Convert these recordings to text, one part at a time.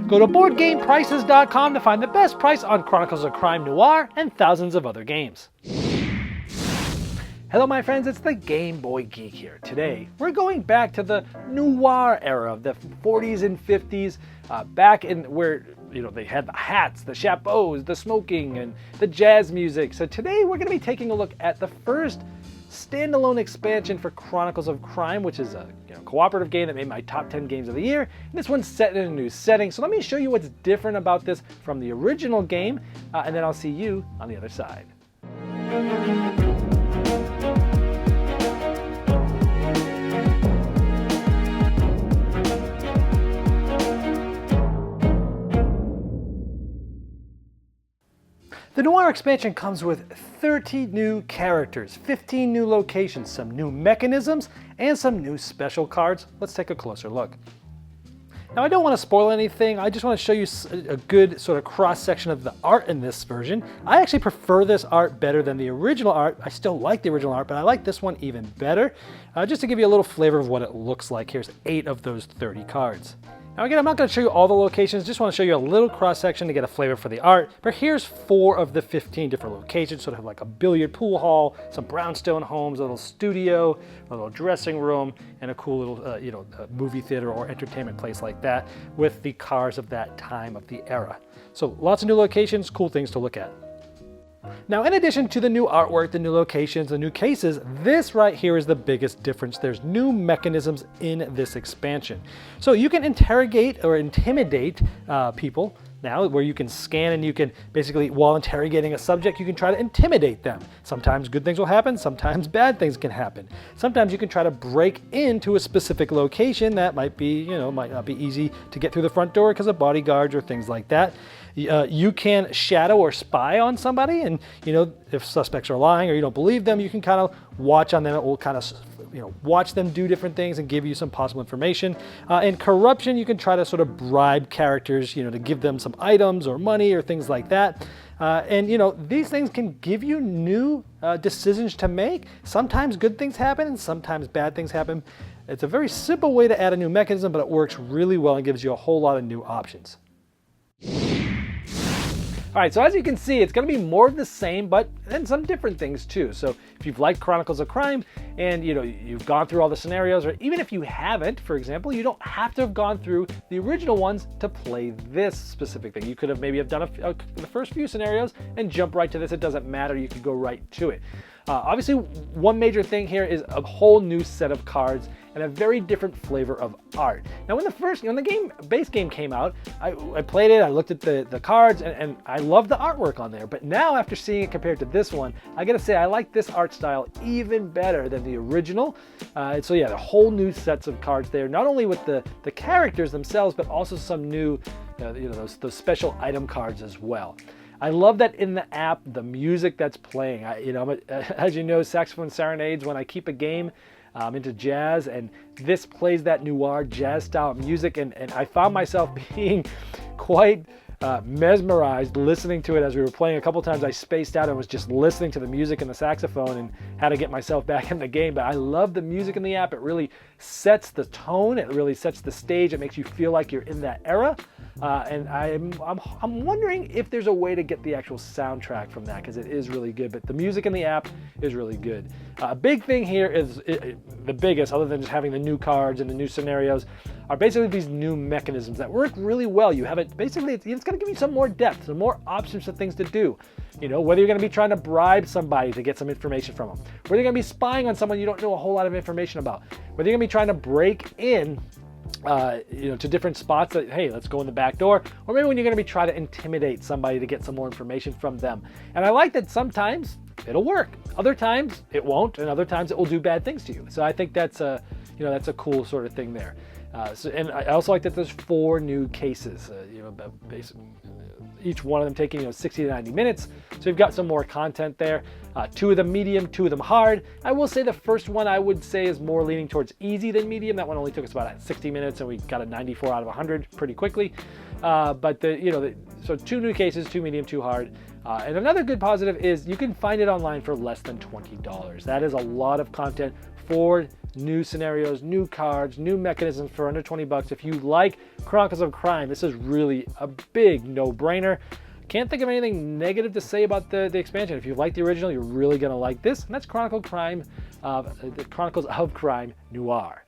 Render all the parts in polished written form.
Go to BoardGamePrices.com to find the best price on Chronicles of Crime Noir and thousands of other games. Hello my friends, it's the Game Boy Geek here. Today, we're going back to the Noir era of the 40s and 50s, back in where, they had the hats, the chapeaux, the smoking, and the jazz music. So today, we're going to be taking a look at the first standalone expansion for Chronicles of Crime, which is a cooperative game that made my top 10 games of the year. And this one's set in a new setting. So let me show you what's different about this from the original game, and then I'll see you on the other side. The Noir expansion comes with 30 new characters, 15 new locations, some new mechanisms, and some new special cards. Let's take a closer look. Now I don't want to spoil anything, I just want to show you a good sort of cross-section of the art in this version. I actually prefer this art better than the original art. I still like the original art, but I like this one even better. Just to give you a little flavor of what it looks like, here's 8 of those 30 cards. Now again, I'm not going to show you all the locations, just want to show you a little cross-section to get a flavor for the art. But here's 4 of the 15 different locations, sort of like a billiard pool hall, some brownstone homes, a little studio, a little dressing room, and a cool little movie theater or entertainment place like that with the cars of that time of the era. So lots of new locations, cool things to look at. Now, in addition to the new artwork, the new locations, the new cases, this right here is the biggest difference. There's new mechanisms in this expansion. So you can interrogate or intimidate people now, where you can scan and you can basically, while interrogating a subject, you can try to intimidate them. Sometimes good things will happen, sometimes bad things can happen. Sometimes you can try to break into a specific location that might be, might not be easy to get through the front door because of bodyguards or things like that. You can shadow or spy on somebody, and if suspects are lying or you don't believe them, you can kind of watch on them. It will kind of watch them do different things and give you some possible information. In corruption, you can try to sort of bribe characters, to give them some items or money or things like that. And these things can give you new decisions to make. Sometimes good things happen and sometimes bad things happen. It's a very simple way to add a new mechanism, but it works really well and gives you a whole lot of new options. All right, so as you can see, it's going to be more of the same, but then some different things too. So if you've liked Chronicles of Crime and you've gone through all the scenarios, or even if you haven't, for example, you don't have to have gone through the original ones to play this specific thing. You could have maybe done the first few scenarios and jump right to this. It doesn't matter. You could go right to it. Obviously, one major thing here is a whole new set of cards and a very different flavor of art. Now, when the base game came out, I played it, I looked at the cards, and I loved the artwork on there. But now, after seeing it compared to this one, I gotta say, I like this art style even better than the original. So yeah, the whole new sets of cards there, not only with the characters themselves, but also some new, those special item cards as well. I love that in the app, the music that's playing. As you know, saxophone serenades when I keep a game. I'm into jazz, and this plays that noir jazz style music, and I found myself being quite mesmerized listening to it as we were playing. A couple times I spaced out and was just listening to the music and the saxophone and had to get myself back in the game. But I love the music in the app. It really sets the tone. It really sets the stage. It makes you feel like you're in that era. And I'm wondering if there's a way to get the actual soundtrack from that, because it is really good. But the music in the app is really good. A big thing here is the biggest, other than just having the new cards and the new scenarios, are basically these new mechanisms that work really well. You have it basically, it's going to give you some more depth, some more options of things to do. Whether you're going to be trying to bribe somebody to get some information from them, whether you're going to be spying on someone you don't know a whole lot of information about, whether you're going to be trying to break in to different spots that, hey, let's go in the back door, or maybe when you're going to be trying to intimidate somebody to get some more information from them. And I like that sometimes it'll work, other times it won't, and other times it will do bad things to you. So I think that's a cool sort of thing there. And I also like that there's 4 new cases, basically each one of them taking 60 to 90 minutes. So you've got some more content there. 2 of them medium, 2 of them hard. I will say the first one I would say is more leaning towards easy than medium. That one only took us about 60 minutes and we got a 94 out of 100 pretty quickly. So 2 new cases, 2 medium, 2 hard. And another good positive is you can find it online for less than $20. That is a lot of content 4 new scenarios, new cards, new mechanisms for under 20 bucks. If you like Chronicles of Crime, this is really a big no-brainer. Can't think of anything negative to say about the expansion. If you like the original, you're really gonna like this. And that's Chronicles of Crime Noir.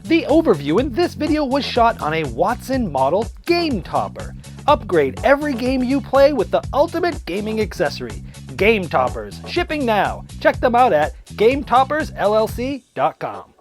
The overview in this video was shot on a Watson model Game Topper. Upgrade every game you play with the ultimate gaming accessory. Game Toppers, shipping now. Check them out at GameToppersLLC.com.